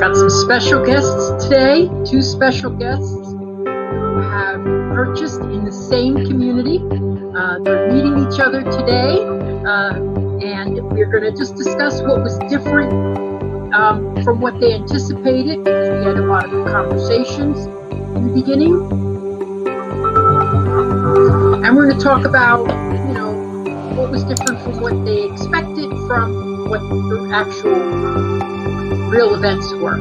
Got some special guests today, two special guests who have purchased in the same community. They're meeting each other today, and we're going to just discuss what was different from what they anticipated, because we had a lot of conversations in the beginning. And we're going to talk about, what was different from what they expected from what the actual real events were.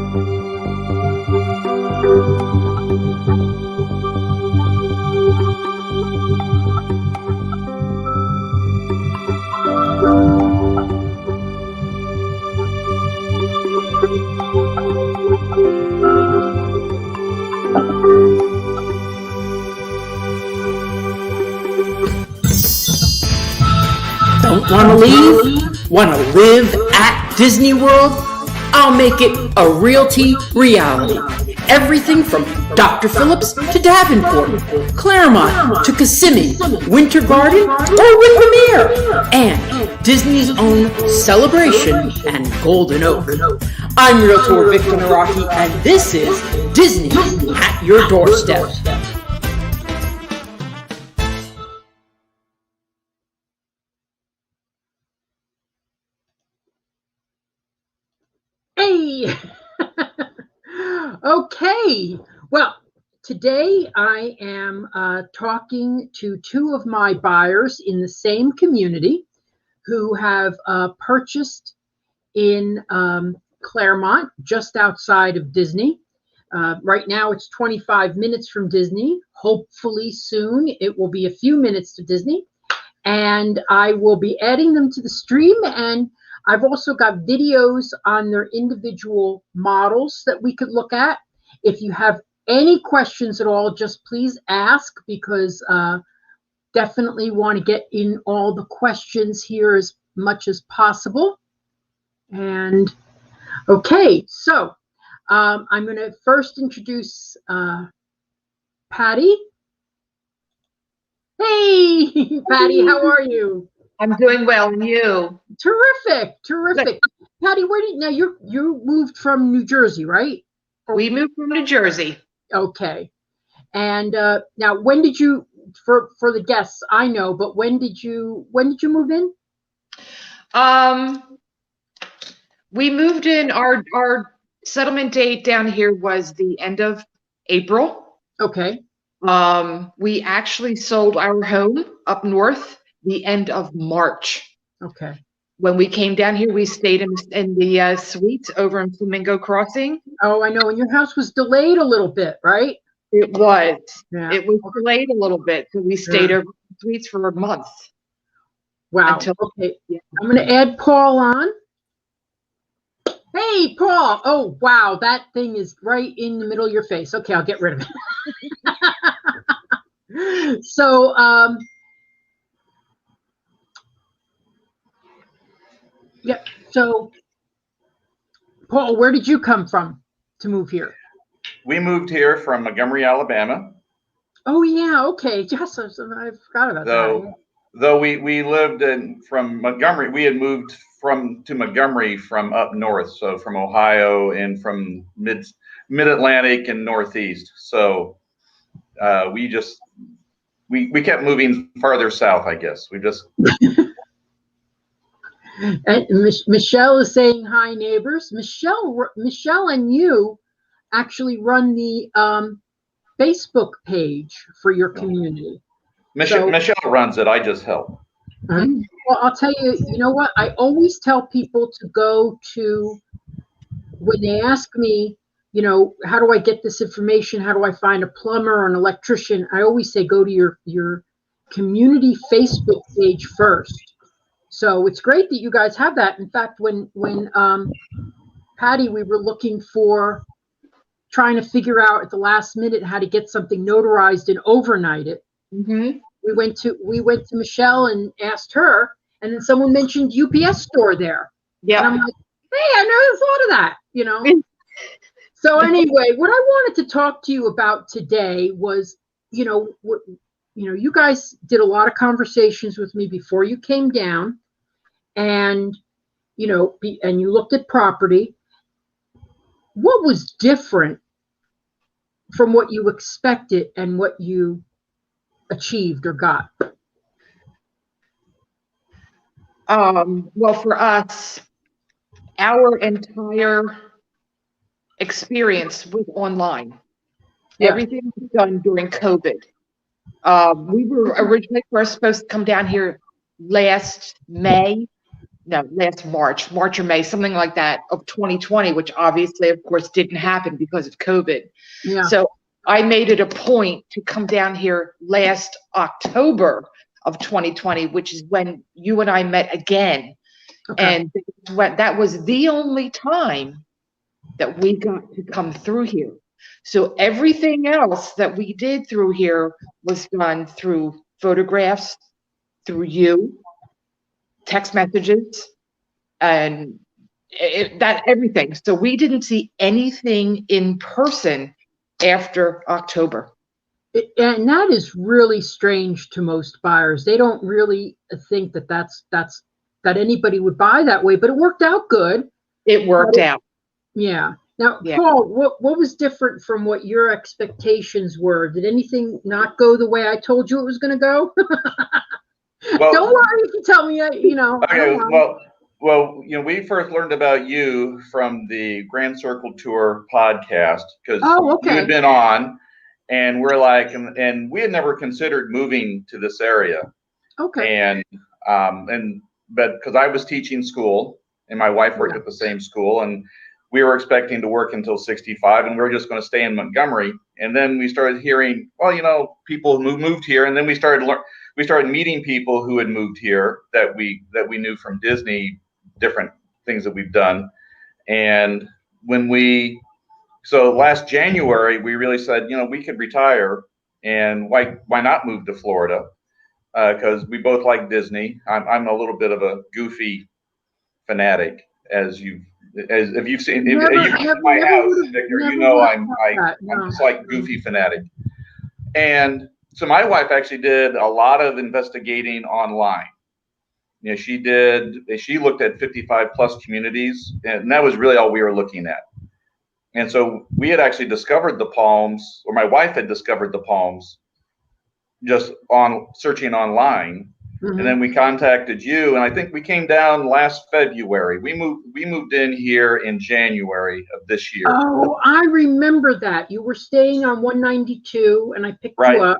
Don't want to leave? Want to live at Disney World? I'll make it a realty reality. Everything from Dr. Phillips to Davenport, Claremont to Kissimmee, Winter Garden or Windermere, and Disney's own Celebration and Golden Oak. I'm Realtor Victor Naraki, and this is Disney at your doorstep. Hey! Okay, well, today I am talking to two of my buyers in the same community who have purchased in Claremont, just outside of Disney. Right now it's 25 minutes from Disney. Hopefully soon it will be a few minutes to Disney. And I will be adding them to the stream, and I've also got videos on their individual models that we could look at. If you have any questions at all, just please ask, because definitely want to get in all the questions here as much as possible. And okay, so I'm going to first introduce Patty. Hey, Patty, how are you? I'm doing well, and you? Terrific. Patty, where did you moved from New Jersey, right? We moved from New Jersey. Okay. And now, when did you, for the guests, I know, but when did you move in? We moved in. Our settlement date down here was the end of April. Okay. We actually sold our home up north the end of March. Okay. When we came down here, we stayed in the suites over in Flamingo Crossing. Oh, I know. And your house was delayed a little bit, right? It was. Yeah. It was delayed a little bit, so we stayed over in the suites for a month. Wow. Okay. I'm going to add Paul on. Hey, Paul. Oh, wow. That thing is right in the middle of your face. Okay, I'll get rid of it. So, yeah. So, Paul, where did you come from to move here? We moved here from Montgomery, Alabama. Oh, yeah. Okay. Yes, I forgot about that. Though we lived from Montgomery, we had moved to Montgomery from up north, so from Ohio and from mid-Atlantic and Northeast. So we kept moving farther south, I guess. We just. And Michelle is saying hi, neighbors. Michelle and you actually run the Facebook page for your community. Michelle runs it. I just help. Well, I'll tell you, you know what? I always tell people to go to, when they ask me, how do I get this information? How do I find a plumber or an electrician? I always say, go to your community Facebook page first. So it's great that you guys have that. In fact, when Patty, we were trying to figure out at the last minute how to get something notarized and overnight it. Mm-hmm. We went to Michelle and asked her, and then someone mentioned UPS store there. Yeah. And I'm like, hey, I never thought of that, So anyway, what I wanted to talk to you about today was, you guys did a lot of conversations with me before you came down, and and you looked at property. what was different from what you expected and what you achieved or got? Well, for us, our entire experience was online. Yeah. Everything was done during COVID. We were originally first supposed to come down here last March or May, something like that, of 2020, which obviously, of course, didn't happen because of COVID. Yeah. So I made it a point to come down here last October of 2020, which is when you and I met again. Okay. And that was the only time that we got to come through here. So everything else that we did through here was done through photographs, through you, text messages, and everything. So we didn't see anything in person after October. And that is really strange to most buyers. They don't really think that that anybody would buy that way, but it worked out good. It worked out. Yeah. Now, Yeah. Paul, what was different from what your expectations were? Did anything not go the way I told you it was going to go? Well, don't worry if you tell me, you know. okay, well, you know, we first learned about you from the Grand Circle Tour podcast because you had been on, and we're like, and we had never considered moving to this area. Okay. But because I was teaching school and my wife worked at the same school, and we were expecting to work until 65, and we were just going to stay in Montgomery. And then we started hearing, well, you know, people who moved here, and then we started meeting people who had moved here that we knew from Disney, different things that we've done. And so last January, we really said, you know, we could retire, and why not move to Florida? Because we both like Disney. I'm a little bit of a goofy fanatic, if you've seen my house, Victor, you know I'm just like goofy fanatic. And so my wife actually did a lot of investigating online. You know, she looked at 55 plus communities, and that was really all we were looking at. And so we had actually discovered the Palms, or my wife had discovered the Palms just on searching online. And then we contacted you, and I think we came down last February. We moved in here in January of this year. Oh, I remember that. You were staying on 192, and I picked you up.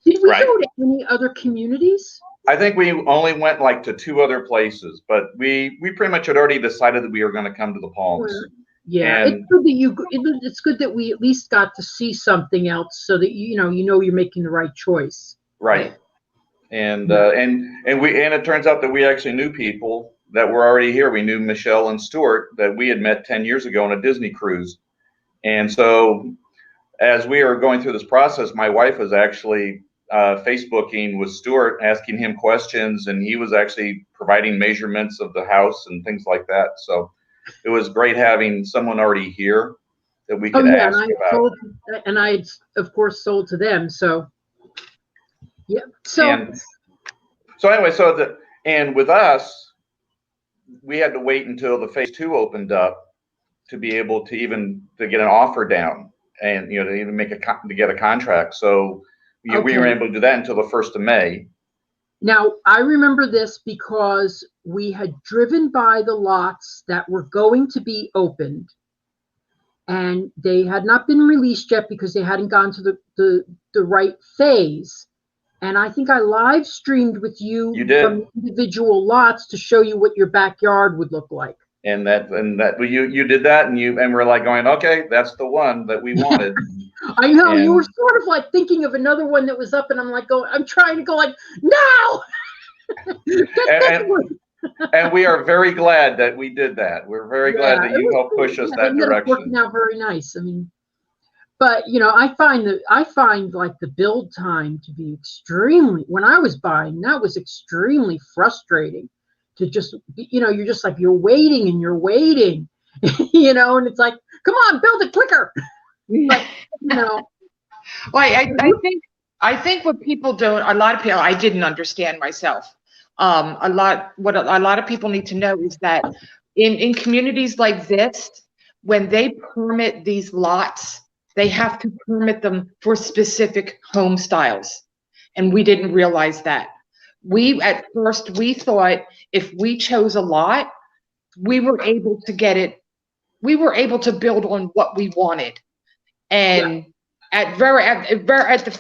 Did we go to any other communities? I think we only went like to 2 other places, but we pretty much had already decided that we were going to come to the Palms. Yeah, and it's good that we at least got to see something else, so that you know you're making the right choice. Right. And it turns out that we actually knew people that were already here. We knew Michelle and Stuart that we had met 10 years ago on a Disney cruise. And so as we are going through this process, my wife was actually Facebooking with Stuart, asking him questions, and he was actually providing measurements of the house and things like that. So it was great having someone already here that we could ask about. And I, of course, sold to them. So. Yeah. So Anyway, and with us, we had to wait until the phase 2 opened up to be able to get an offer down, and to even to get a contract. So we were able to do that until the 1st of May. Now I remember this because we had driven by the lots that were going to be opened, and they had not been released yet because they hadn't gone to the right phase. And I think I live streamed with you from individual lots to show you what your backyard would look like. And you did that, and we're like going, okay, that's the one that we wanted. I know you were sort of like thinking of another one that was up, and I'm trying to go like, no. And we are very glad that we did that. We're very glad that you helped push us that direction. It's working out very nice. I mean. But I find like the build time to be when I was buying, that was extremely frustrating to just you're just like you're waiting and and it's like, come on, build it quicker. Well, I think what people don't, a lot of people, I didn't understand myself. What a lot of people need to know is that in communities like this, when they permit these lots, they have to permit them for specific home styles. And we didn't realize that. At first, we thought if we chose a lot, we were able to get it, we were able to build on what we wanted. And at the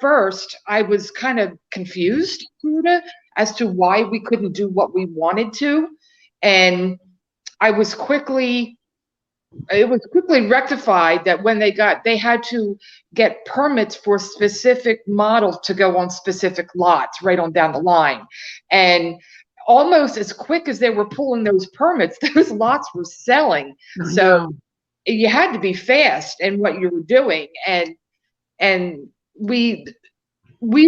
first, I was kind of confused, as to why we couldn't do what we wanted to. And it was quickly rectified that when they had to get permits for specific models to go on specific lots right on down the line. And almost as quick as they were pulling those permits, those lots were selling. So you had to be fast in what you were doing. And we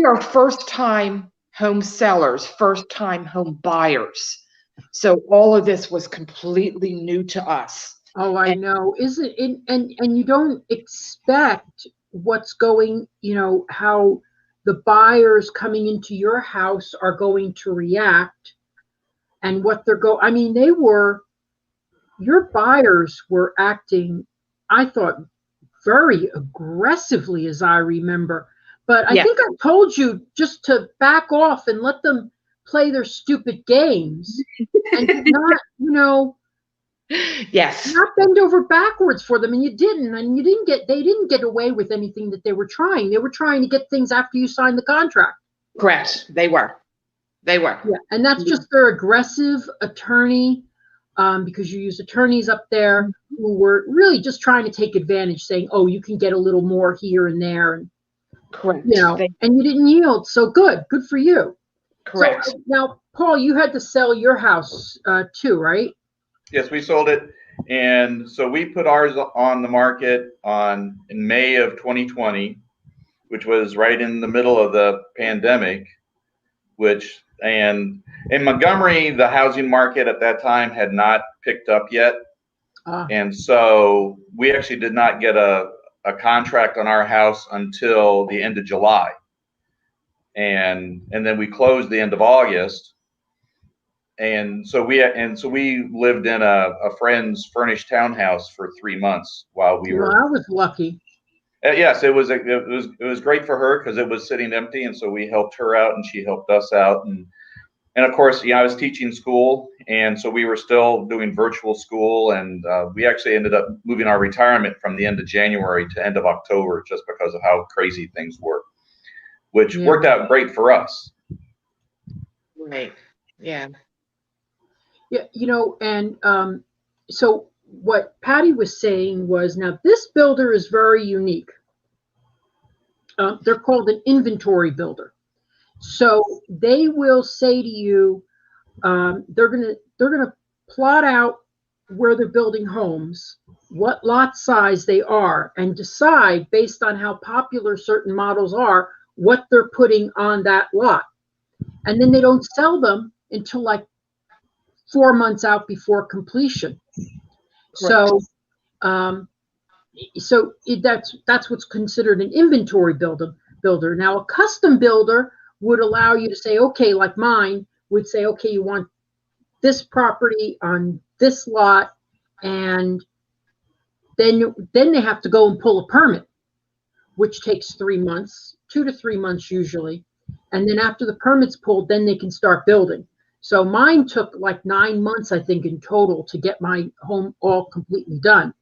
are first time home sellers, first time home buyers. So all of this was completely new to us. Oh, I know. Isn't it? And you don't expect what's going, how the buyers coming into your house are going to react and what I mean, your buyers were acting, I thought, very aggressively, as I remember. But I think I told you just to back off and let them play their stupid games and not, yes, not bend over backwards for them. And you didn't. And they didn't get away with anything that they were trying. They were trying to get things after you signed the contract. Correct. They were. Yeah. And that's just their aggressive attorney, because you use attorneys up there who were really just trying to take advantage, saying, oh, you can get a little more here and there. And, correct. And you didn't yield. So good for you. Correct. So, now, Paul, you had to sell your house too, right? Yes, we sold it. And so we put ours on the market in May of 2020, which was right in the middle of the pandemic, and in Montgomery, the housing market at that time had not picked up yet. And so we actually did not get a contract on our house until the end of July. And then we closed the end of August. And so we lived in a friend's furnished townhouse for 3 months while we were. Well, I was lucky. Yes, it was great for her because it was sitting empty, and so we helped her out, and she helped us out, and of course, I was teaching school, and so we were still doing virtual school, and we actually ended up moving our retirement from the end of January to end of October just because of how crazy things were, which worked out great for us. Right. Yeah. Yeah, and so what Patty was saying was, now this builder is very unique. They're called an inventory builder. So they will say to you, they're gonna plot out where they're building homes, what lot size they are, and decide based on how popular certain models are, what they're putting on that lot. And then they don't sell them until like 4 months out before completion. Correct. So that's what's considered an inventory builder. Now a custom builder would allow you to say, okay, like mine would say, okay, you want this property on this lot, and then they have to go and pull a permit, which takes 3 months, 2 to 3 months usually. And then after the permit's pulled, then they can start building. So mine took like 9 months, I think, in total to get my home all completely done.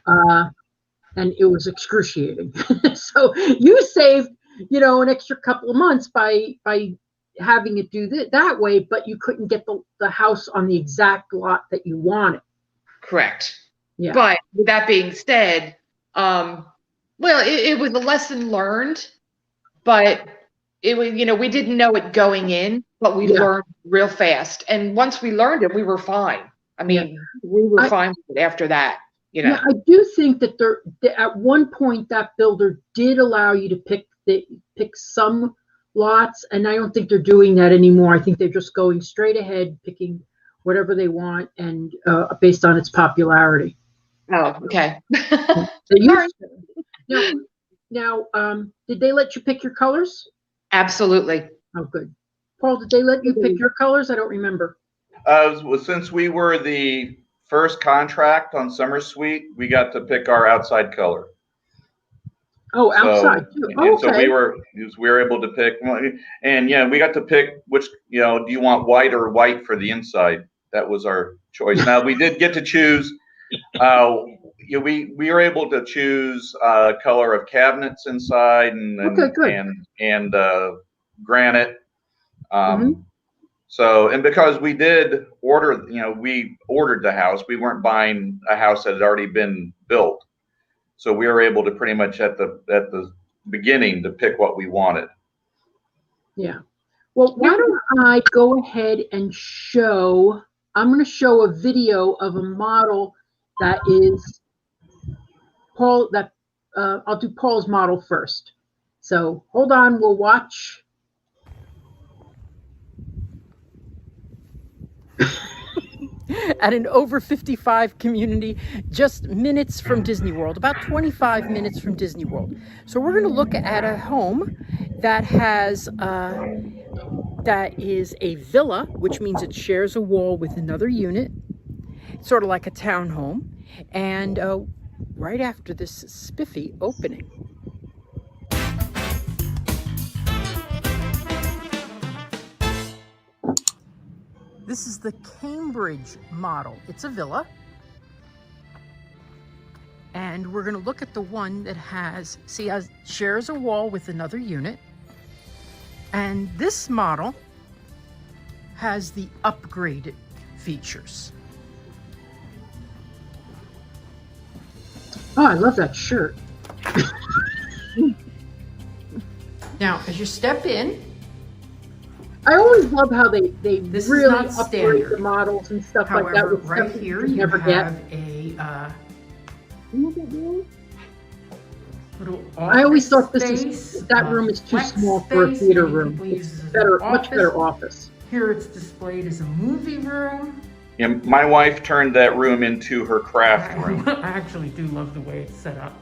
And it was excruciating. So you saved, an extra couple of months by having it do that way, but you couldn't get the house on the exact lot that you wanted. Correct. Yeah. But with that being said, it was a lesson learned, but it was, we didn't know it going in, but we learned real fast. And once we learned it, we were fine. I mean, we were fine with it after that, Yeah, I do think that at one point that builder did allow you to pick some lots, and I don't think they're doing that anymore. I think they're just going straight ahead, picking whatever they want, and based on its popularity. Oh, okay. Now, did they let you pick your colors? Absolutely. Oh, good. Paul, did they let you pick your colors? I don't remember. Since we were the first contract on Summer Suite, we got to pick our outside color. Oh, outside too. And so Okay. we were able to pick, and yeah, we got to pick which, do you want white or white for the inside? That was our choice. Now we did get to choose. We were able to choose color of cabinets inside Okay, good. and granite. Mhm. So, and because we did order, we ordered the house. We weren't buying a house that had already been built. So we were able to pretty much at the beginning to pick what we wanted. Yeah. Well, why don't I go ahead and show, I'm going to show a video of a model that is Paul, I'll do Paul's model first. So hold on, we'll watch. At an over 55 community, just minutes from Disney World, about 25 minutes from Disney World. So we're going to look at a home that has that is a villa, which means it shares a wall with another unit, sort of like a townhome, and right after this spiffy opening. This is the Cambridge model. It's a villa. And we're going to look at the one that shares a wall with another unit. And this model has the upgraded features. Oh, I love that shirt. Now, as you step in, I always love how they this really is not upgrade standard. the models and stuff like that. However, With right stuff here you you never have get. a little I always thought space, that room is too flex small for a space. theater Many room. people use It's this as an better, much better office. Here it's displayed as a movie room. Yeah, my wife turned that room into her craft room. I actually do love the way it's set up.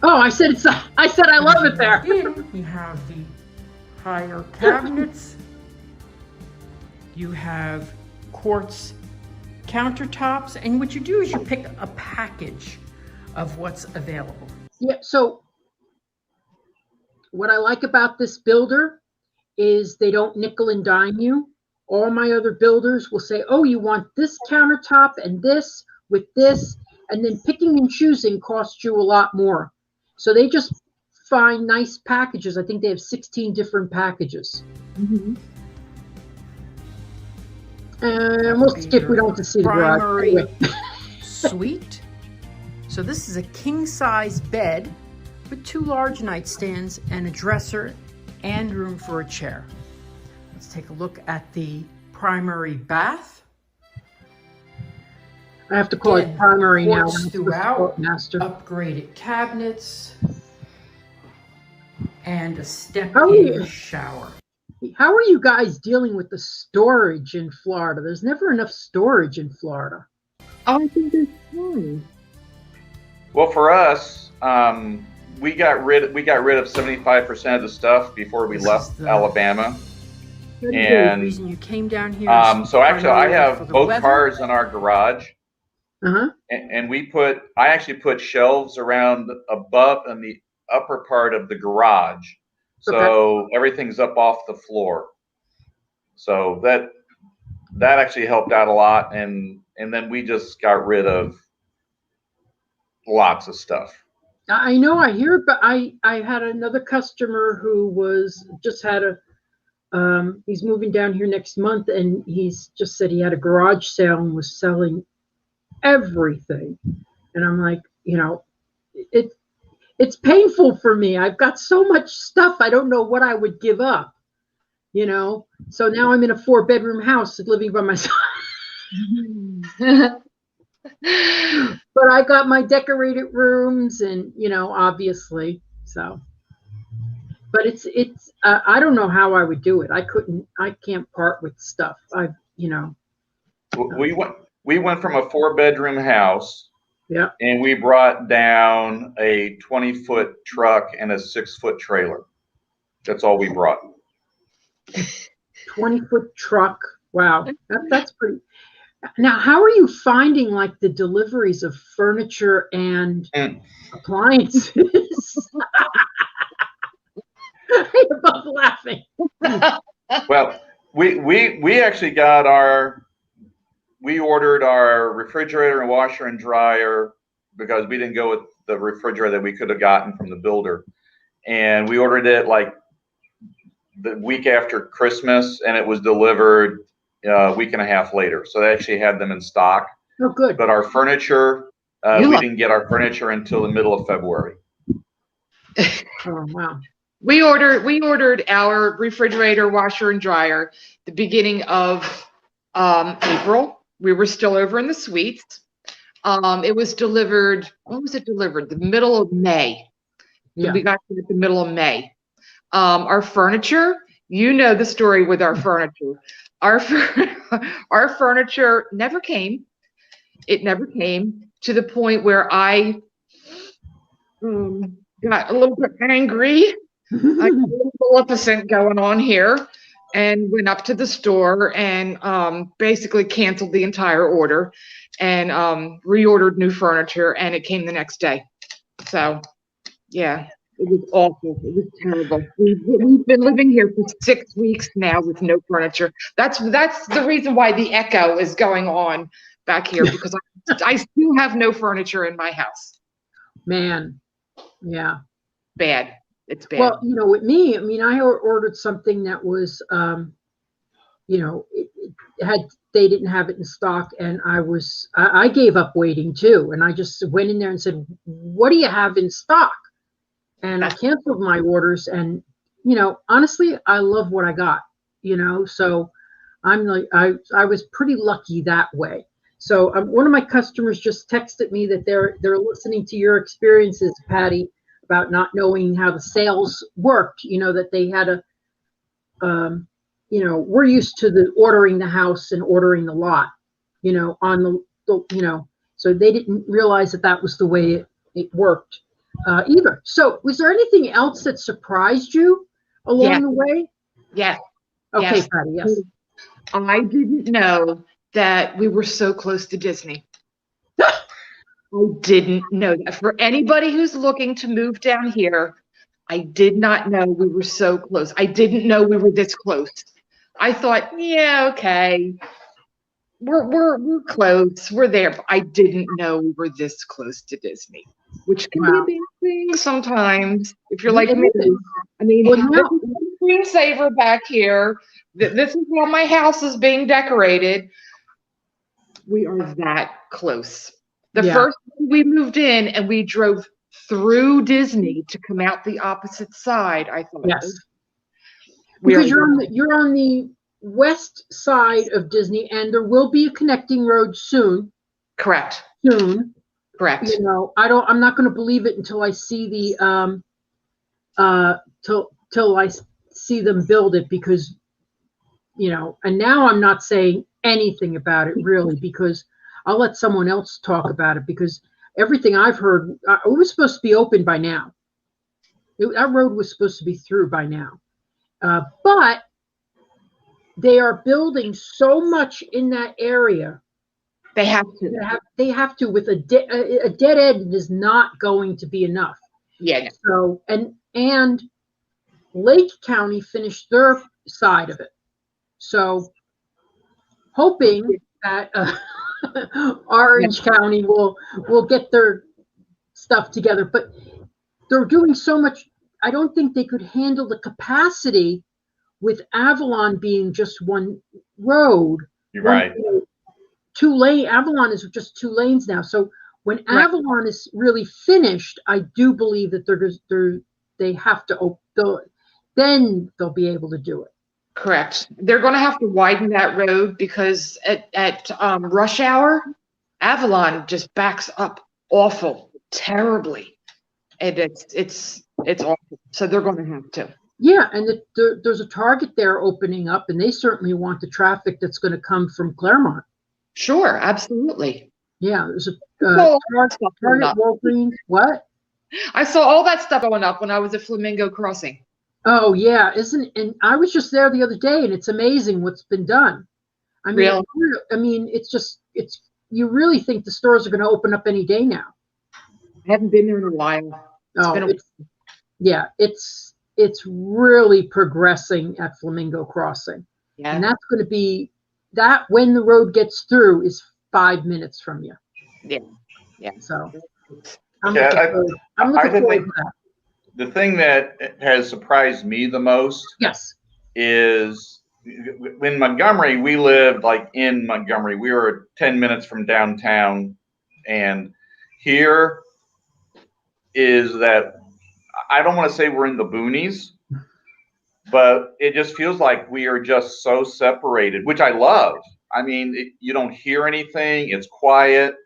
Oh, I said I love it there. You have the higher cabinets. You have quartz countertops, and what you do is you pick a package of what's available. Yeah, so what I like about this builder is they don't nickel and dime you. All my other builders will say, oh, you want this countertop and this with this, and then picking and choosing costs you a lot more. So they just find nice packages. I think they have 16 different packages. Mhm. And we'll skip, we don't have to see the garage. Primary Anyway. suite. So this is a king-size bed with 2 large nightstands and a dresser and room for a chair. Let's take a look at the primary bath. I have to call it primary now. Quartz throughout, master. upgraded cabinets, and a Oh, step-in yeah. shower. How are you guys dealing with the storage in Florida? There's never enough storage in Florida. Oh, I think there's fine. Well, for us, we got rid of 75% of the stuff before we This left is the- Alabama. The And reason you came down here. so actually, I primarily for have the both weather. cars in our garage, Uh-huh. and I actually put shelves around above in the upper part of the garage, so everything's up off the floor. So that actually helped out a lot, and then we just got rid of lots of stuff. I know, I hear, but I had another customer who he's moving down here next month, and he's just said he had a garage sale and was selling everything. And I'm like, it's painful for me. I've got so much stuff. I don't know what I would give up, So now I'm in a 4-bedroom house living by myself. But I got my decorated rooms and, obviously, so. But it's I don't know how I would do it. I can't part with stuff. We went from a 4-bedroom house, Yeah. and we brought down a 20-foot truck and a 6-foot trailer. That's all we brought. 20-foot truck. Wow. That's pretty. Now, how are you finding like the deliveries of furniture and Mm. appliances? I above laughing. Well, we actually got we ordered our refrigerator and washer and dryer because we didn't go with the refrigerator that we could have gotten from the builder. And we ordered it like the week after Christmas, and it was delivered a week and a half later. So they actually had them in stock. Oh, good. But our furniture, we didn't get our furniture until the middle of February. Oh, wow. We ordered our refrigerator, washer, and dryer the beginning of April. We were still over in the suites. It was delivered. When was it delivered? The middle of May. Yeah. We got it at the middle of May. Our furniture, you know the story with our furniture. Our furniture never came. It never came to the point where I got a little bit angry. I got a little Maleficent going on here, and went up to the store and basically canceled the entire order and reordered new furniture, and it came the next day. So, yeah, it was awful. It was terrible. We've been living here for 6 weeks now with no furniture. That's the reason why the echo is going on back here, because I still have no furniture in my house. Man, yeah. Bad. It's bad. Well, with me, I mean, I ordered something that was, they didn't have it in stock, and I gave up waiting too, and I just went in there and said, "What do you have in stock?" And I canceled my orders, and honestly, I love what I got, so I'm like, I was pretty lucky that way. So one of my customers just texted me that they're listening to your experiences, Patty, about not knowing how the sales worked, that they had we're used to the ordering the house and ordering the lot, on the so they didn't realize that was the way it worked either. So was there anything else that surprised you along the way? Yes. Okay, Yes. Patty, yes. I didn't know that we were so close to Disney. I didn't know that. For anybody who's looking to move down here, I did not know we were so close. I didn't know we were this close. I thought, yeah, okay, we're close, we're there. But I didn't know we were this close to Disney, which can be a big thing sometimes if you're like me. I mean, this is a screensaver back here. This is how my house is being decorated. We are that close. The first time we moved in and we drove through Disney to come out the opposite side, I thought, yes, because you're on the west side of Disney, and there will be a connecting road soon. Correct. Soon. Correct. I'm not going to believe it until I see the till I see them build it, because and now I'm not saying anything about it really, because I'll let someone else talk about it, because everything I've heard, it was supposed to be open by now. That road was supposed to be through by now. But they are building so much in that area. They have to. They have to. With a dead end is not going to be enough. Yeah. So and Lake County finished their side of it. So hoping that Orange County will get their stuff together, but they're doing so much. I don't think they could handle the capacity with Avalon being just one road. You're right. Avalon is just 2 lanes now. So when Avalon is really finished, I do believe that they have to then they'll be able to do it. Correct. They're going to have to widen that road, because at rush hour, Avalon just backs up terribly, and it's awful. So they're going to have to. Yeah, and there's a Target there opening up, and they certainly want the traffic that's going to come from Claremont. Sure, absolutely. Yeah, there's a Target, Walgreens. What? I saw all that stuff going up when I was at Flamingo Crossing. Oh yeah, and I was just there the other day, and it's amazing what's been done. I mean, Real. I mean, it's you really think the stores are going to open up any day now. I haven't been there in a while. Yeah, it's really progressing at Flamingo Crossing. Yeah. And that's going to be that when the road gets through is 5 minutes from you. Yeah. Yeah. So I I'm looking forward to that. The thing that has surprised me the most Yes. is in Montgomery, we lived like in Montgomery. We were 10 minutes from downtown. And here is that I don't want to say we're in the boonies, but it just feels like we are just so separated, which I love. I mean, you don't hear anything. It's quiet.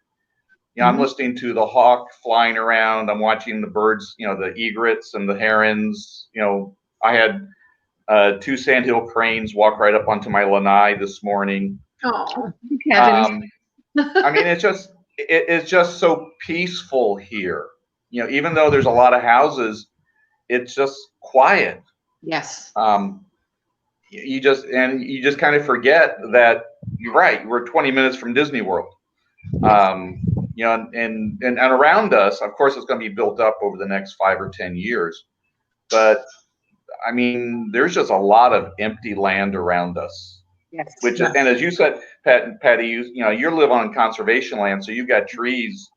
You know, I'm listening to the hawk flying around. I'm watching the birds, you know, the egrets and the herons. You know, I had 2 sandhill cranes walk right up onto my lanai this morning. Oh, I mean, it's just so peaceful here. You know, even though there's a lot of houses, it's just quiet. Yes. You just kind of forget that you're right. We're 20 minutes from Disney World. You know, and around us, of course, it's going to be built up over the next 5 or 10 years. But I mean, there's just a lot of empty land around us. Yes. Which is, and as you said, Patty, you know, you live on conservation land, so you've got trees,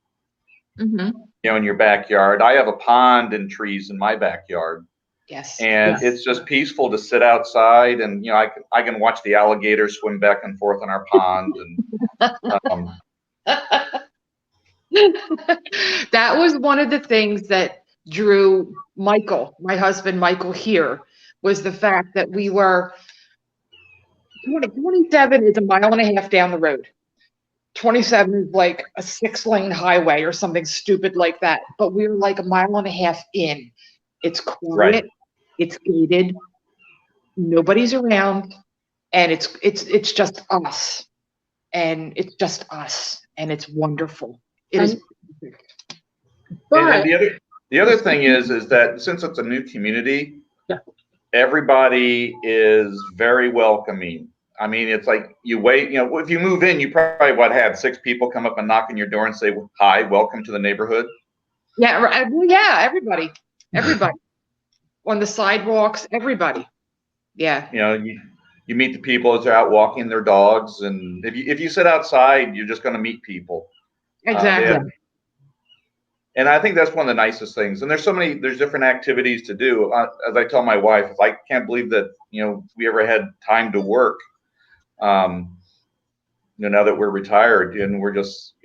you know, in your backyard. I have a pond and trees in my backyard. Yes. And it's just peaceful to sit outside, and you know, I can watch the alligators swim back and forth in our pond, and that was one of the things that drew Michael, my husband Michael, here, was the fact that we were 27 is a mile and a half down the road. 27 is like a 6-lane highway or something stupid like that. But we were like a mile and a half in. It's quiet. Right. It's gated. Nobody's around, and it's just us, and it's just us, and it's wonderful. It is perfect. And the other thing is that since it's a new community, everybody is very welcoming. I mean, it's like you wait, you know, if you move in, you probably had 6 people come up and knock on your door and say, "Hi, welcome to the neighborhood." Yeah, right. Well, yeah, everybody on the sidewalks, everybody. Yeah. You know, you meet the people as they're out walking their dogs, and if you sit outside, you're just going to meet people. Exactly. And I think that's one of the nicest things. And there's different activities to do. As I tell my wife, I can't believe that, you know, we ever had time to work. You know, now that we're retired, and we're just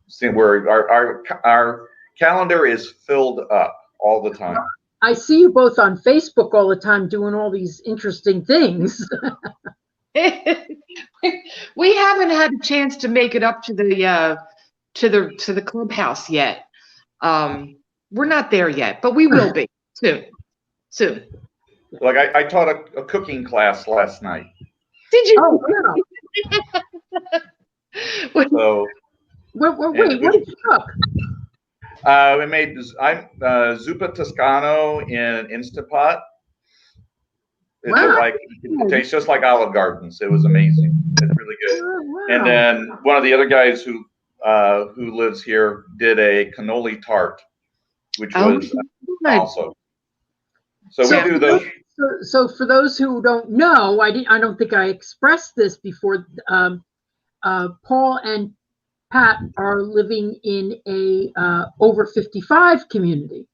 seeing where our calendar is filled up all the time. I see you both on Facebook all the time doing all these interesting things. We haven't had a chance to make it up to the clubhouse yet. We're not there yet, but we will be soon. Like I taught a cooking class last night. Did you? Oh, yeah. So wait, what did you cook? We made zuppa Toscano in an Instapot. It tastes just like Olive Gardens. It was amazing. It's really good. Oh, wow. And then one of the other guys who lives here did a cannoli tart, which was awesome. So we do those. So for those who don't know, I don't think I expressed this before. Paul and Pat are living in a over 55 community.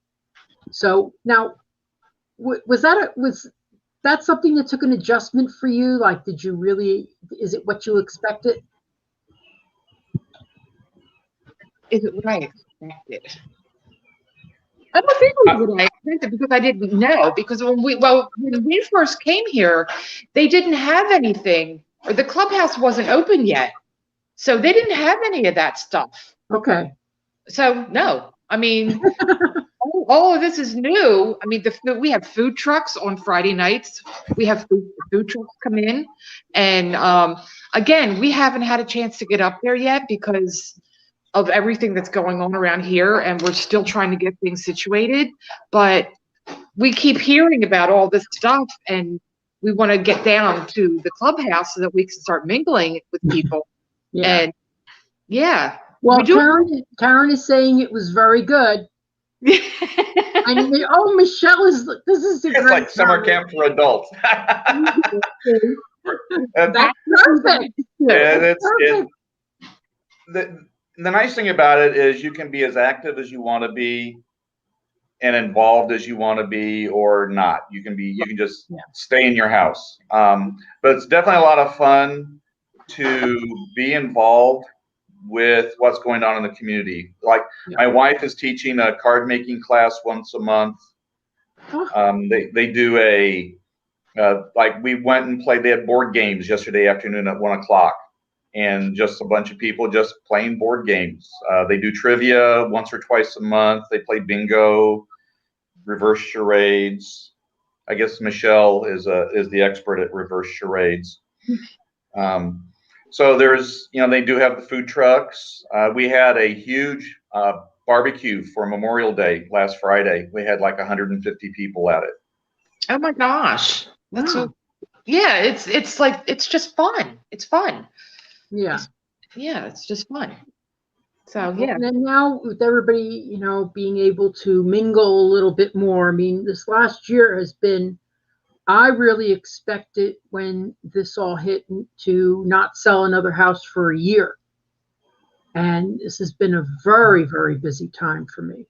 So now, was that something that took an adjustment for you? Like, is it what you expected? Is it what I expected? I don't think it was what I expected, because I didn't know. Because when we first came here, they didn't have anything, or the clubhouse wasn't open yet. So they didn't have any of that stuff. Okay. So no, I mean, all of this is new. I mean, we have food trucks on Friday nights. We have food trucks come in, and again, we haven't had a chance to get up there yet because of everything that's going on around here, and we're still trying to get things situated. But we keep hearing about all this stuff, and we want to get down to the clubhouse so that we can start mingling with people. Yeah. And yeah. Well, Karen is saying it was very good. And Michelle this is a It's great like summer camp for adults. That's perfect. And the nice thing about it is you can be as active as you want to be and involved as you want to be, or not. You can just stay in your house. But it's definitely a lot of fun to be involved with what's going on in the community. Like my wife is teaching a card making class once a month. They do like we went and played. They had board games yesterday afternoon at 1 o'clock, and just a bunch of people just playing board games. They do trivia once or twice a month. They play bingo, reverse charades. I guess Michelle is the expert at reverse charades. So there's, they do have the food trucks. We had a huge barbecue for Memorial Day last Friday. We had like 150 people at it. Oh my gosh. That's it's like, it's just fun. It's fun. Yeah. It's just fun. So yeah. And then now with everybody, being able to mingle a little bit more. I mean, this last year has been, I really expected when this all hit to not sell another house for a year. And this has been a very, very busy time for me.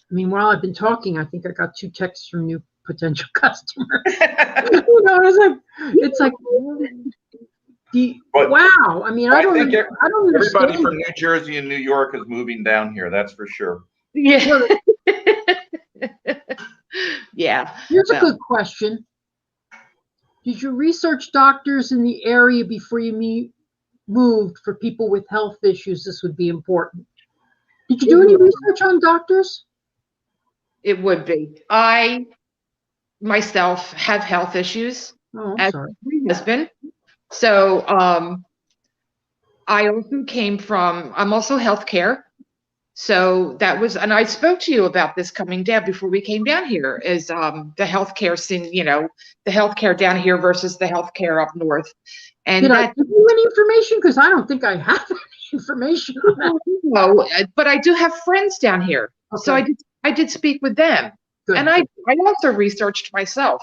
I mean, while I've been talking, I think I got 2 texts from new potential customers. It's like, wow. I mean, I don't understand. Everybody from New Jersey and New York is moving down here. That's for sure. Yeah. Yeah. Here's a good question. Did you research doctors in the area before you moved? For people with health issues, this would be important. Did you do any research on doctors? It would be. I myself have health issues, as sorry. my husband. So I also came from, I'm also healthcare. So that was, and I spoke to you about this coming down before we came down here, is the healthcare scene, the healthcare down here versus the healthcare up north. And did I give you any information? Because I don't think I have any information on that. No, but I do have friends down here. Okay. So I did speak with them. Good. And I also researched myself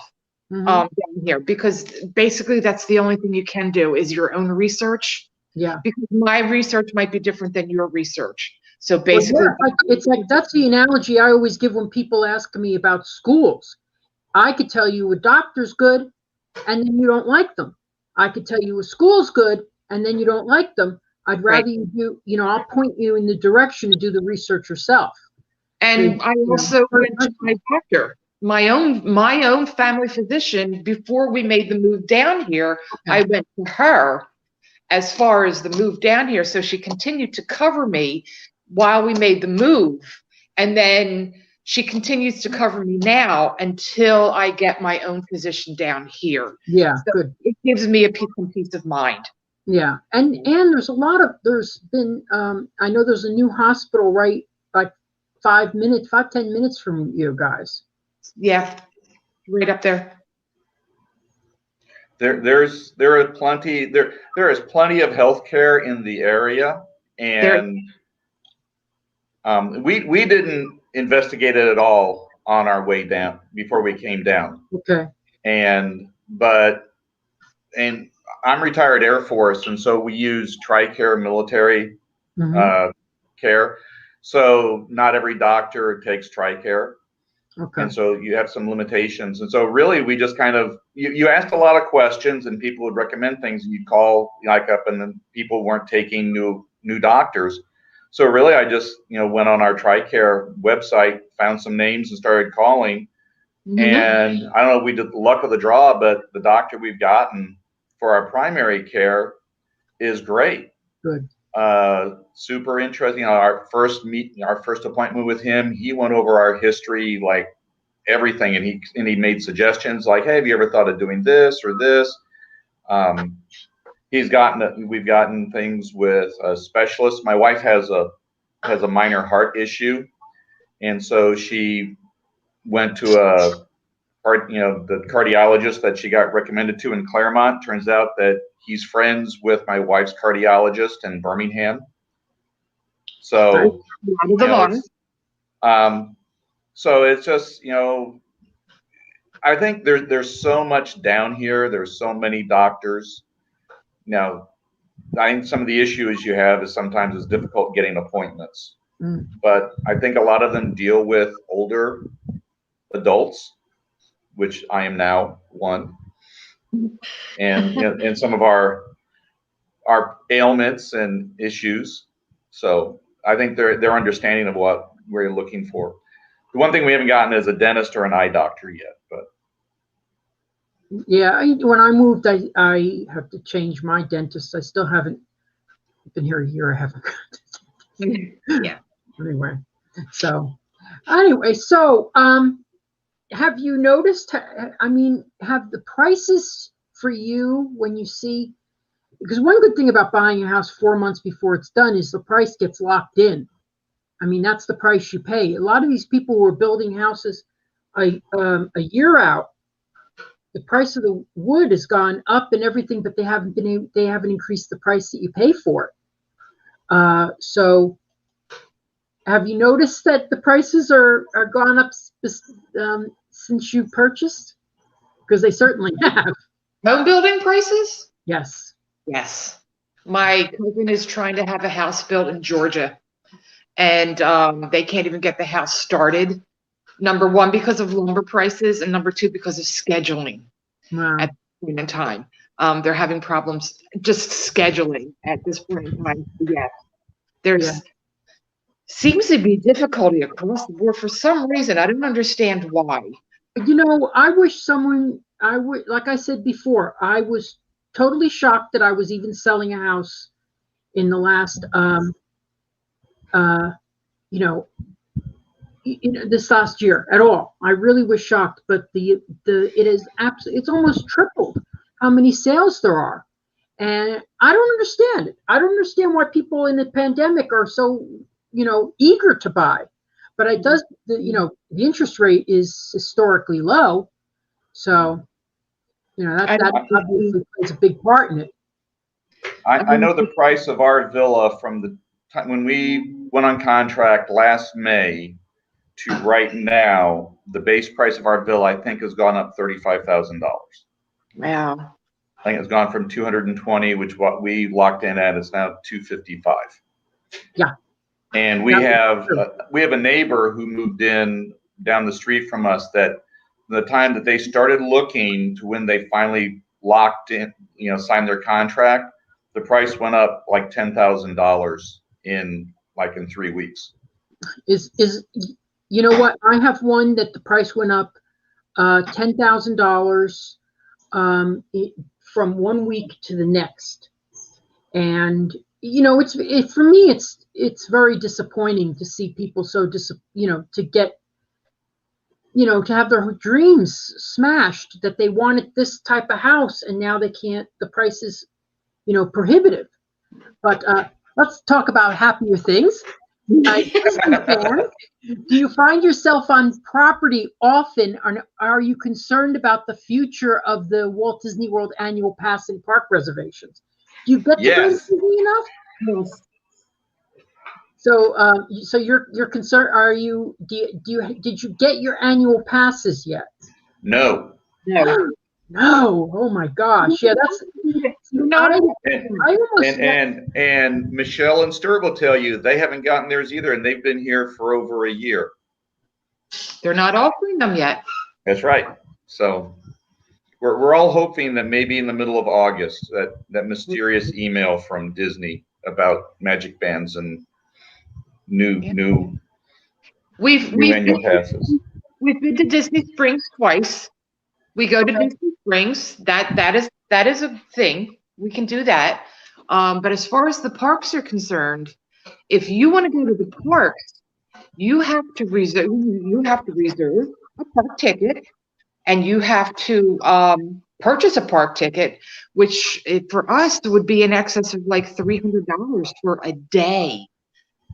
down here, because basically that's the only thing you can do is your own research. Yeah. Because my research might be different than your research. So basically, it's like that's the analogy I always give when people ask me about schools. I could tell you a doctor's good, and then you don't like them. I could tell you a school's good, and then you don't like them. I'd rather you do, I'll point you in the direction to do the research yourself. And I also went to my doctor, my own family physician, before we made the move down here. Okay. I went to her as far as the move down here, so she continued to cover me while we made the move, and then she continues to cover me now until I get my own physician down here. Yeah, so good. It gives me a peace of mind. Yeah, and there's been I know there's a new hospital right like 5-10 minutes from you guys. Yeah, right up there. There is plenty of healthcare in the area, and we didn't investigate it at all on our way down before we came down. Okay. And I'm retired Air Force, and so we use TRICARE military care. So not every doctor takes TRICARE. Okay. And so you have some limitations. And so really we just kind of, you asked a lot of questions, and people would recommend things, and you'd call up, and then people weren't taking new doctors. So really I just, went on our TRICARE website, found some names, and started calling. And I don't know if we did the luck of the draw, but the doctor we've gotten for our primary care is great. Good. Super interesting. Our first appointment with him, he went over our history, like everything, and he made suggestions like, hey, have you ever thought of doing this or this? We've gotten things with a specialist. My wife has a minor heart issue, and so she went to the cardiologist that she got recommended to in Claremont. Turns out that he's friends with my wife's cardiologist in Birmingham. So, so it's just, I think there's so much down here. There's so many doctors. Now, I think some of the issues you have is sometimes it's difficult getting appointments. But I think a lot of them deal with older adults, which I am now one, and some of our ailments and issues. So I think they're understanding of what we're looking for. The one thing we haven't gotten is a dentist or an eye doctor yet, but yeah, when I moved, I have to change my dentist. I still haven't been here a year. I haven't. Yeah. Anyway, so have you noticed? I mean, have the prices for you when you see? Because one good thing about buying a house 4 months before it's done is the price gets locked in. I mean, that's the price you pay. A lot of these people who are building houses a year out, the price of the wood has gone up and everything, but they haven't increased the price that you pay for it. So have you noticed that the prices are gone up since you purchased? Because they certainly have. Home building prices? Yes. Yes. My cousin is trying to have a house built in Georgia, and they can't even get the house started. Number one, because of lumber prices, and number two, because of scheduling. Wow. At this point in time. They're having problems just scheduling at this point in time. Yes. There's seems to be difficulty across the board for some reason. I don't understand why. I wish like I said before, I was totally shocked that I was even selling a house in the last, this last year at all. I really was shocked, but it's almost tripled how many sales there are. And I don't understand it. I don't understand why people in the pandemic are so, eager to buy. But it does, the interest rate is historically low. So, that obviously plays a big part in it. I know the price of our villa from the time when we went on contract last May to right now, the base price of our villa, I think, has gone up $35,000. Wow. I think it's gone from 220, which what we locked in at is now 255. Yeah. And we have a neighbor who moved in down the street from us that the time that they started looking to when they finally locked in, signed their contract, the price went up like $10,000 in 3 weeks. You know what? I have one that the price went up $10,000 from 1 week to the next, and for me it's very disappointing to see people so to get to have their dreams smashed, that they wanted this type of house and now they can't. The price is prohibitive. But let's talk about happier things. Do you find yourself on property often, or are you concerned about the future of the Walt Disney World annual pass and park reservations? Do you get to go to Disney enough? Yes. So you're concerned. Did you get your annual passes yet? No. No. Oh my gosh. Yeah, that's and Michelle and Stuart will tell you they haven't gotten theirs either, and they've been here for over a year. They're not offering them yet. That's right. So we're all hoping that maybe in the middle of August that mysterious email from Disney about magic bands and new annual passes. We've been to Disney Springs twice. We go to Disney Springs. That is a thing. We can do that. But as far as the parks are concerned, if you want to go to the parks, you have to reserve a park ticket, and you have to purchase a park ticket, which for us would be in excess of like $300 for a day.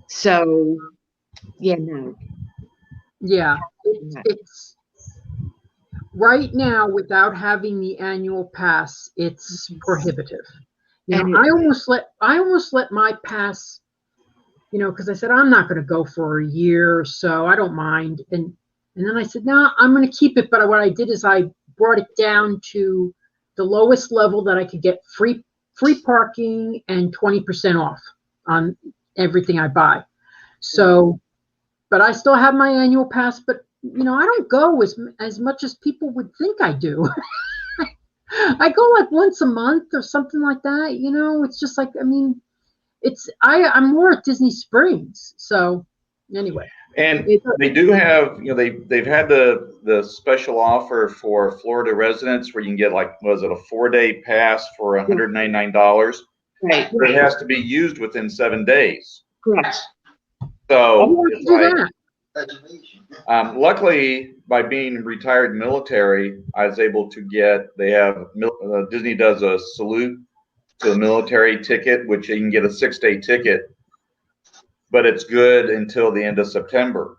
So, no. Yeah, right now, without having the annual pass, it's prohibitive. You know, And I almost let my pass, you know, because I said I'm not going to go for a year or so. I don't mind, and then I said no, I'm going to keep it. But what I did is I brought it down to the lowest level that I could get free parking and 20% off on everything I buy. So, but I still have my annual pass. But you know, I don't go as much as people would think I do. I go like once a month or something like that. You know, it's just like, I mean, I'm more at Disney Springs. So anyway, And they do have, you know, they've had the special offer for Florida residents where you can get like, was it a 4-day pass for $199? right, But it has to be used within 7 days. correct. So it's do like, that. luckily, by being retired military, I was able to get. They have Disney does a salute to the military ticket, which you can get a 6-day ticket, but it's good until the end of September.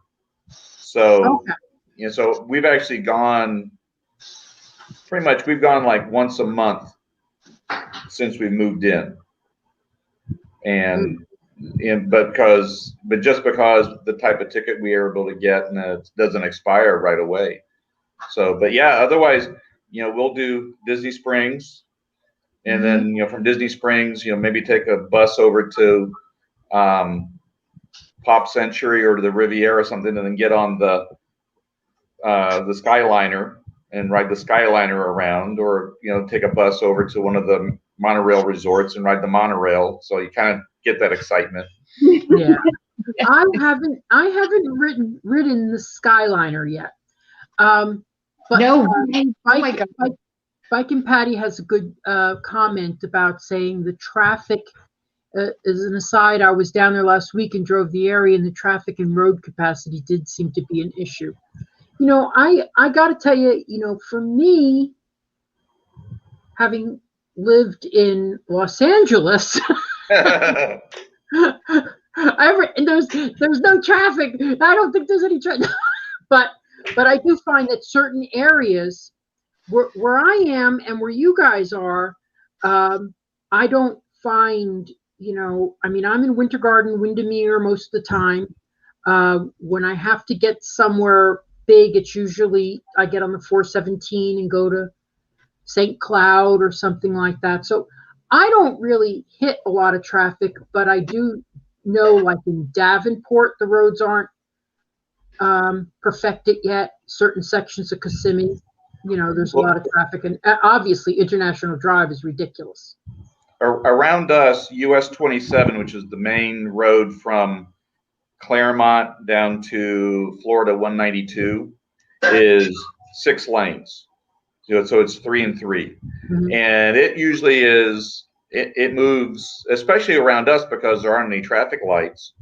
So, Okay. you know, so we've actually gone. Pretty much, we've gone like once a month since we moved in, and. But just because the type of ticket we are able to get and it doesn't expire right away. So, but yeah, otherwise, you know, we'll do Disney Springs, and then, you know, from Disney Springs, you know, maybe take a bus over to Pop Century or to the Riviera or something, and then get on the Skyliner and ride the Skyliner around, or, you know, take a bus over to one of the monorail resorts and ride the monorail. So you kind of get that excitement. Yeah. I haven't ridden the Skyliner yet. But No. Bike, Oh my God. Bike and Patty has a good comment about saying the traffic. As an aside, I was down there last week and drove the area, and the traffic and road capacity did seem to be an issue. You know, I got to tell you, you know, for me, having lived in Los Angeles, and there's no traffic. I don't think there's any traffic, but I do find that certain areas where I am and where you guys are, I don't find, you know, I mean, I'm in Winter Garden, Windermere most of the time. When I have to get somewhere big, it's usually I get on the 417 and go to St. Cloud or something like that. So I don't really hit a lot of traffic, but I do know, like in Davenport, the roads aren't perfected yet. Certain sections of Kissimmee, you know, there's a lot of traffic, and obviously International Drive is ridiculous. Around us, US 27, which is the main road from Claremont down to Florida 192, is 6 lanes. So it's 3 and 3. Mhm. And it usually is, it moves, especially around us because there aren't any traffic lights.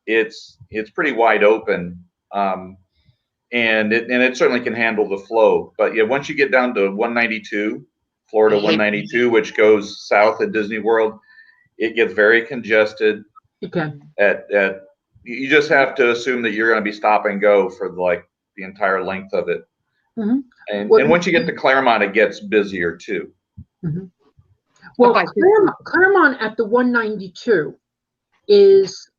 It's pretty wide open. And it certainly can handle the flow. But yeah, once you get down to 192, Florida 192, which goes south at Disney World, it gets very congested. Okay. You just have to assume that you're going to be stop and go for like the entire length of it. Mm-hmm. And once you get to Claremont, it gets busier too. Mm-hmm. Well, Claremont at the 192 is,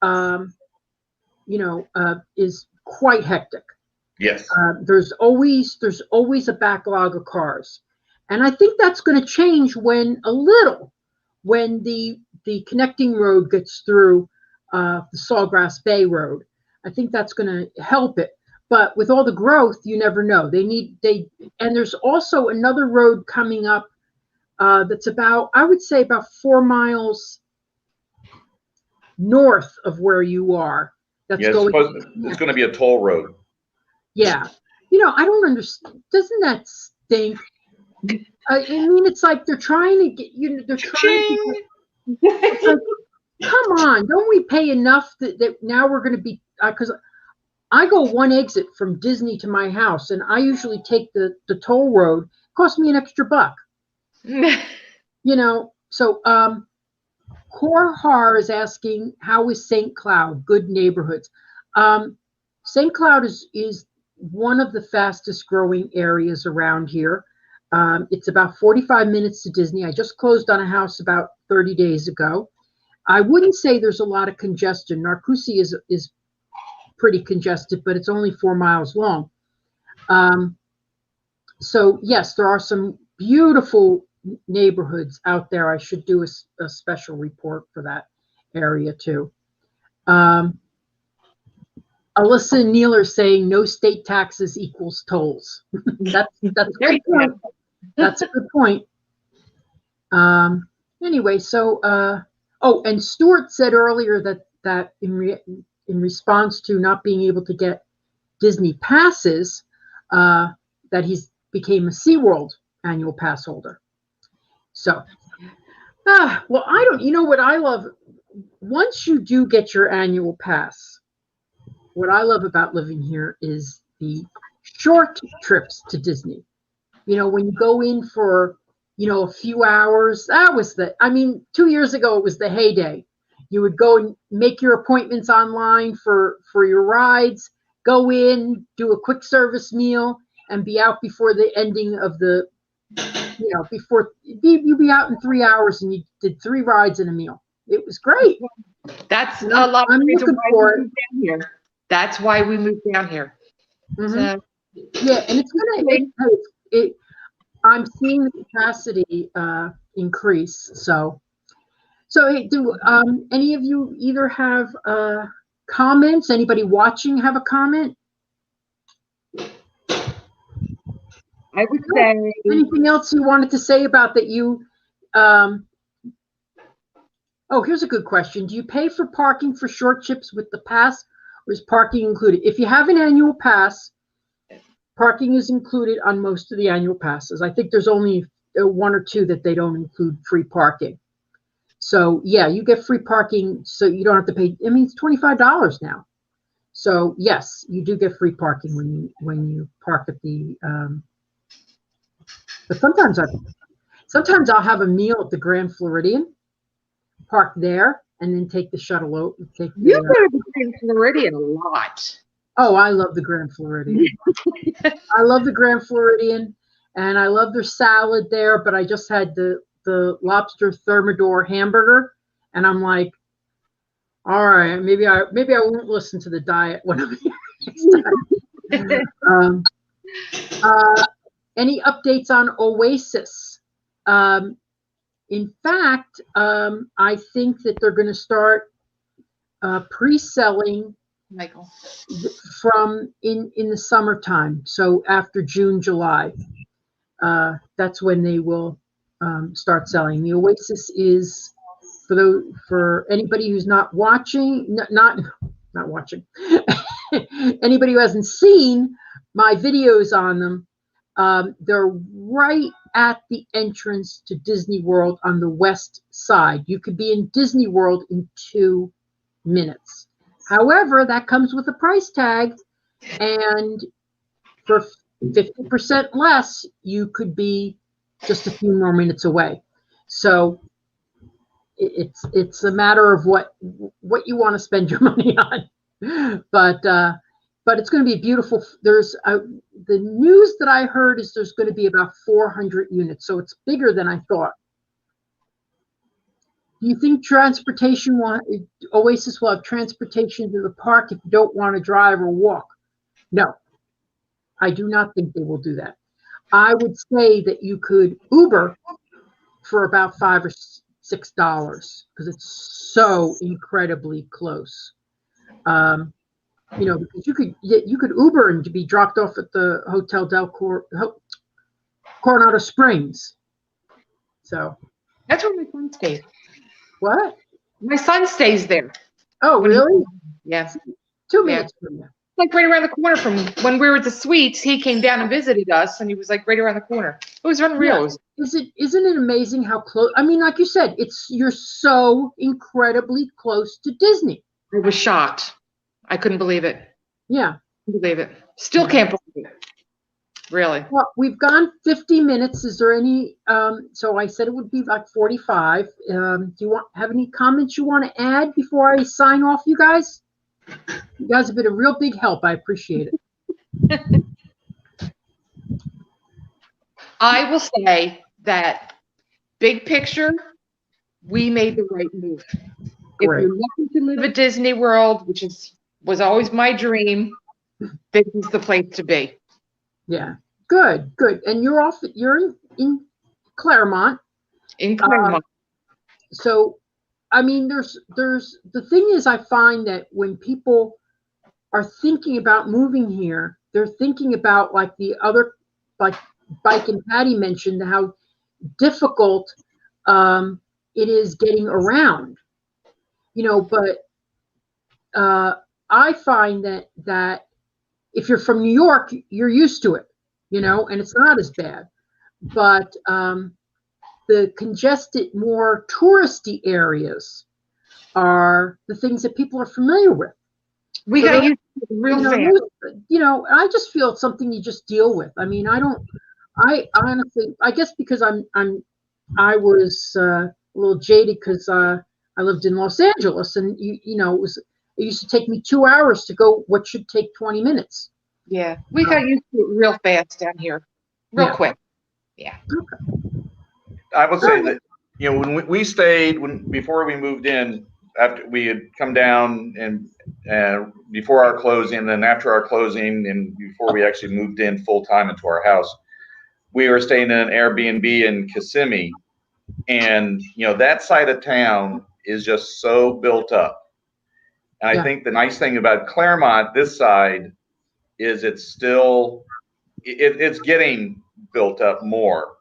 is quite hectic. Yes. There's always a backlog of cars, and I think that's going to change when the connecting road gets through the Sawgrass Bay Road. I think that's going to help it. But with all the growth, you never know. And there's also another road coming up that's I would say about 4 miles north of where you are. It's going to be a toll road. Yeah. You know, I don't understand. Doesn't that stink? I mean, it's like they're trying to get, you know, it's like, come on, don't we pay enough that now we're going to be, because I go one exit from Disney to my house, and I usually take the toll road. It costs me an extra $1. You know, so Core Har is asking, how is St. Cloud? Good neighborhoods. St. Cloud is one of the fastest growing areas around here. It's about 45 minutes to Disney. I just closed on a house about 30 days ago. I wouldn't say there's a lot of congestion. Narcoossee is pretty congested, but it's only 4 miles long. So yes, there are some beautiful neighborhoods out there. I should do a special report for that area too. Alyssa and Neil are saying no state taxes equals tolls. That's a good point. That's a good point. Anyway, so oh, and Stuart said earlier that in response to not being able to get Disney passes, that he's became a SeaWorld annual pass holder. So, well, you know what I love? Once you do get your annual pass, what I love about living here is the short trips to Disney. You know, when you go in for, you know, a few hours, that was 2 years ago, it was the heyday. You would go and make your appointments online for your rides, go in, do a quick service meal, and be out before the ending of the, you know, you'd be out in 3 hours and you did 3 rides and a meal. It was great. That's a lot of reason why we moved down here. That's why we moved down here. Mm-hmm. So, yeah, and it's gonna. I'm seeing the capacity increase. So hey, do any of you either have comments? Anybody watching have a comment? I would say. Anything else you wanted to say about that? Oh, here's a good question. Do you pay for parking for short trips with the pass, or is parking included? If you have an annual pass, parking is included on most of the annual passes. I think there's only 1 or 2 that they don't include free parking. So yeah, you get free parking, so you don't have to pay. I mean, it's $25 now. So yes, you do get free parking when you park at the. But sometimes I'll have a meal at the Grand Floridian, park there, and then take the shuttle out. You go to the Grand Floridian a lot. Oh, I love the Grand Floridian. I love the Grand Floridian, and I love their salad there. But I just had the lobster thermidor hamburger, and I'm like, all right, maybe I won't listen to the diet when I'm here next time. Any updates on Oasis? In fact, I think that they're going to start pre-selling Michael from in the summertime. So after June, July, that's when they will start selling. The Oasis is for anybody who's not watching, not watching. Anybody who hasn't seen my videos on them. They're right at the entrance to Disney World on the west side. You could be in Disney World in 2 minutes. However, that comes with a price tag, and for 50% less, you could be just a few more minutes away. So it's a matter of what you want to spend your money on. But it's going to be beautiful. There's the news that I heard is there's going to be about 400 units, so it's bigger than I thought. Do you think Oasis will have transportation to the park if you don't want to drive or walk? No, I do not think they will do that. I would say that you could Uber for about $5 or $6 because it's so incredibly close. You know, because you could Uber and to be dropped off at the Hotel Coronado Springs. So that's where my son stays. What? My son stays there. Oh, really? Yeah. 2 minutes from there. Like right around the corner from when we were at the Suites. He came down and visited us, and he was like right around the corner. It was unreal. Yeah. Isn't it amazing how close? I mean, like you said, you're so incredibly close to Disney. I was shocked. I couldn't believe it. Yeah. Couldn't believe it. Still can't believe it. Really. Well, we've gone 50 minutes. Is there any, so I said it would be like 45. Do you have any comments you want to add before I sign off, you guys? You guys have been a real big help. I appreciate it. I will say that big picture, we made the right move. If Great. you're looking to live at Disney World, which was always my dream, this is the place to be. Yeah. Good. And you're in Claremont. In Claremont. So, I mean, there's the thing is, I find that when people are thinking about moving here, they're thinking about like like Bike and Patty mentioned, how difficult it is getting around, but I find that if you're from New York, you're used to it, and it's not as bad. But the congested, more touristy areas are the things that people are familiar with. We got used to it real fast. I just feel it's something you just deal with. I mean, I honestly, I guess because I was a little jaded because I lived in Los Angeles, and it used to take me 2 hours to go what should take 20 minutes. Yeah, we got used to it real fast down here, real quick. Yeah. Okay. I will say that, when we stayed, before we moved in, after we had come down and before our closing, and then after our closing, and before we actually moved in full time into our house, we were staying in an Airbnb in Kissimmee, and that side of town is just so built up. And I think the nice thing about Claremont, this side, is it's getting built up more.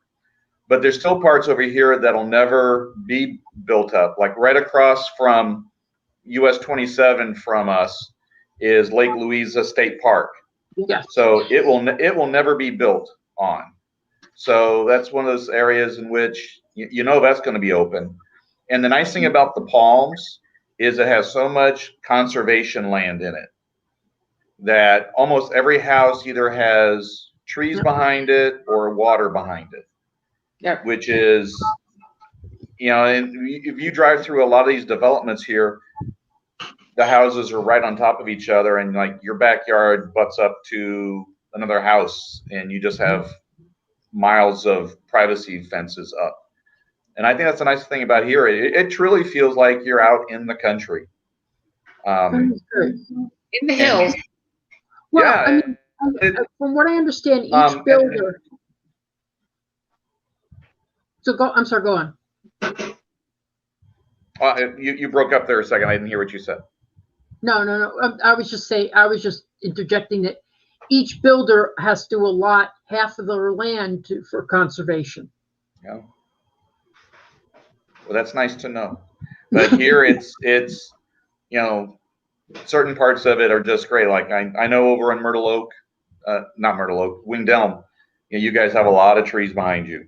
But there's still parts over here that'll never be built up. Like right across from US 27 from us is Lake Louisa State Park. Yes. So it will never be built on. So that's one of those areas in which that's going to be open. And the nice thing about the Palms is it has so much conservation land in it that almost every house either has trees behind it or water behind it. Yeah. Which is, and if you drive through a lot of these developments here, the houses are right on top of each other, and like your backyard butts up to another house, and you just have miles of privacy fences up. And I think that's the nice thing about here. It truly feels like you're out in the country. In the hills. Well, Yeah. I mean, from what I understand, each builder. I'm sorry, go on. You broke up there a second. I didn't hear what you said. No. I was just interjecting that each builder has to allot half of their land for conservation. Yeah. Well, that's nice to know. But here it's certain parts of it are just great. Like I know over in Myrtle Oak, not Myrtle Oak, Winged Elm, you guys have a lot of trees behind you.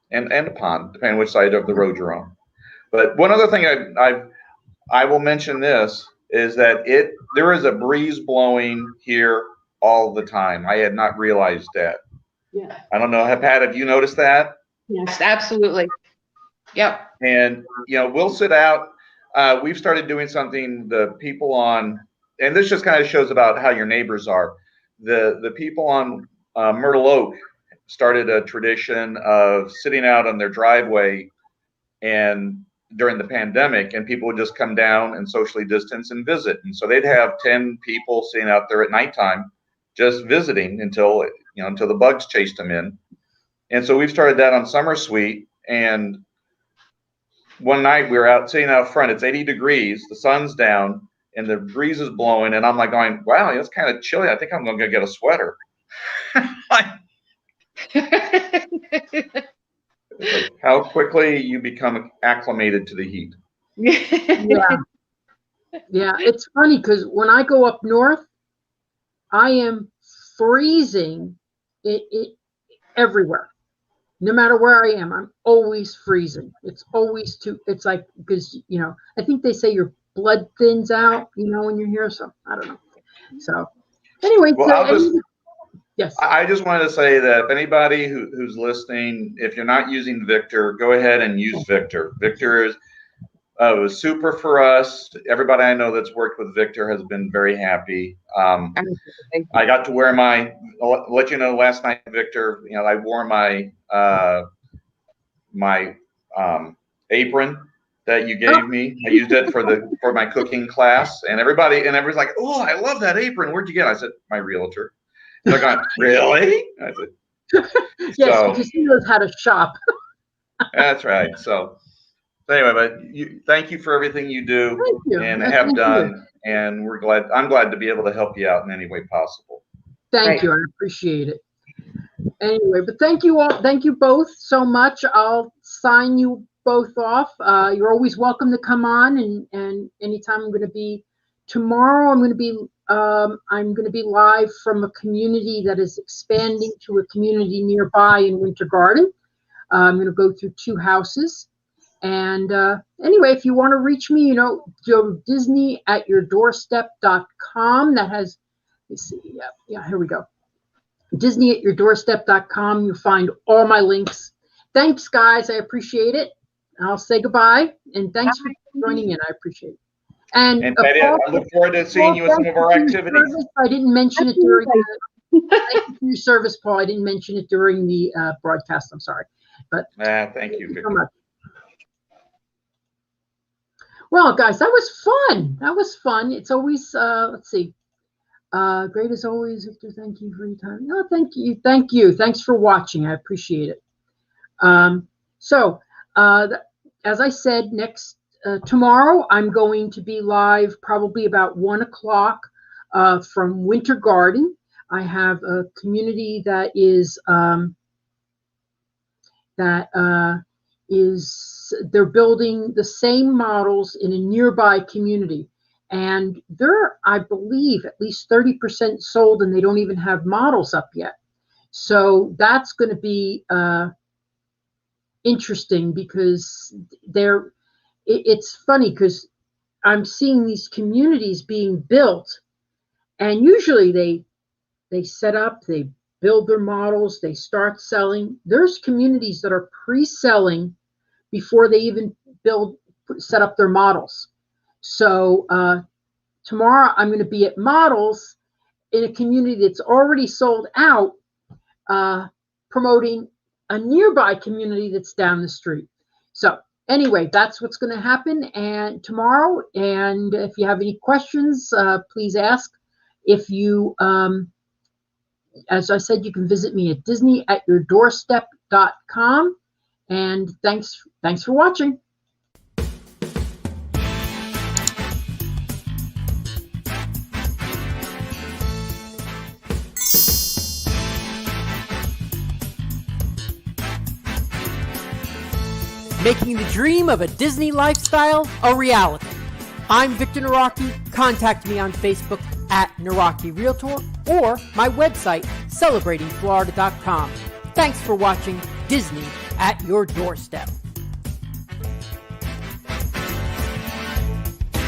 And a pond, depending on which side of the road you're on. But one other thing I will mention this is that there is a breeze blowing here all the time. I had not realized that. Yeah. I don't know, Pat, have you noticed that? Yes, absolutely. Yep. And we'll sit out. We've started doing something. The people on, and this just kind of shows about how your neighbors are. The people on Myrtle Oak started a tradition of sitting out on their driveway and during the pandemic, and people would just come down and socially distance and visit. And so they'd have 10 people sitting out there at nighttime just visiting until the bugs chased them in. And so we've started that on Summer Suite. And one night we were out sitting out front, it's 80 degrees, the sun's down and the breeze is blowing. And I'm like going, wow, it's kind of chilly. I think I'm going to get a sweater. How quickly you become acclimated to the heat. Yeah, it's funny because when I go up north, I am freezing it everywhere. No matter where I am, I'm always freezing. It's always it's like, because I think they say your blood thins out when you're here, so I don't know. So anyway, yes. I just wanted to say that if anybody who's listening, if you're not using Victor, go ahead and use Victor. Victor is It was super for us. Everybody I know that's worked with Victor has been very happy. I got to wear I'll let you know, last night, Victor, I wore my apron that you gave me. I used it for my cooking class, and everybody's like, "Oh, I love that apron. Where'd you get it?" I said, "My realtor." They're going, "Really?" I said, Yes, so, because he knows how to shop. That's right. So anyway, but thank you for everything you do Thank you. and Thank have you. done, and I'm glad to be able to help you out in any way possible. Thank you. I appreciate it. Anyway, but thank you all. Thank you both so much. I'll sign you both off. You're always welcome to come on, and anytime I'm going to be tomorrow. I'm going to be live from a community that is expanding to a community nearby in Winter Garden. I'm going to go through 2 houses. And anyway, if you want to reach me, go to disneyatyourdoorstep.com. That has, let's see, yeah, here we go. disneyatyourdoorstep.com. You'll find all my links. Thanks, guys. I appreciate it. I'll say goodbye. And thanks for joining in. I appreciate it. And Patty, I look forward to seeing you in some of our activities. I didn't mention it during thank you for your service, Paul. I didn't mention it during the broadcast. I'm sorry. But thank you, Victor. So much. Well, guys, that was fun. That was fun. It's always, let's see. Great as always, Victor. Thank you for your time. No, thank you. Thank you. Thanks for watching. I appreciate it. As I said, tomorrow I'm going to be live probably about 1 o'clock from Winter Garden. I have a community that is they're building the same models in a nearby community, and they're, I believe, at least 30% sold, and they don't even have models up yet. So that's going to be interesting, because it's funny because I'm seeing these communities being built, and usually they set up, they build their models, they start selling. There's communities that are pre-selling before they even set up their models. So tomorrow I'm going to be at models in a community that's already sold out, promoting a nearby community that's down the street. So anyway, that's what's going to happen and tomorrow. And if you have any questions, please ask. If you, as I said, you can visit me at disneyatyourdoorstep.com. And thanks for watching. Making the dream of a Disney lifestyle a reality. I'm Victor Naraki. Contact me on Facebook at Naraki Realtor or my website, celebratingflorida.com. Thanks for watching Disney at Your Doorstep.